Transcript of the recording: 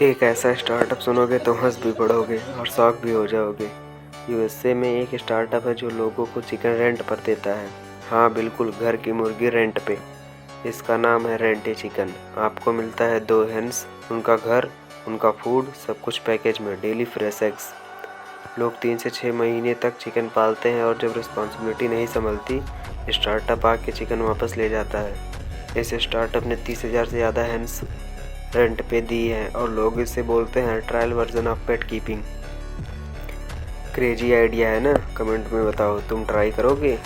एक ऐसा स्टार्टअप सुनोगे तो हंस भी पड़ोगे और शॉक भी हो जाओगे। यूएसए में एक स्टार्टअप है जो लोगों को चिकन रेंट पर देता है। हाँ बिल्कुल, घर की मुर्गी रेंट पे। इसका नाम है रेंट ए चिकन। आपको मिलता है 2 हेन्स, उनका घर, उनका फूड, सब कुछ पैकेज में, डेली फ्रेश एग्स। लोग 3 से 6 महीने तक चिकन पालते हैं और जब रिस्पॉन्सिबिलिटी नहीं संभलती, स्टार्टअप आके चिकन वापस ले जाता है। इस स्टार्टअप ने 30,000 से ज़्यादा हेन्स रेंट पे दी है और लोग इसे बोलते हैं trial version of pet keeping. Crazy idea है ना? कमेंट में बताओ, तुम ट्राई करोगे?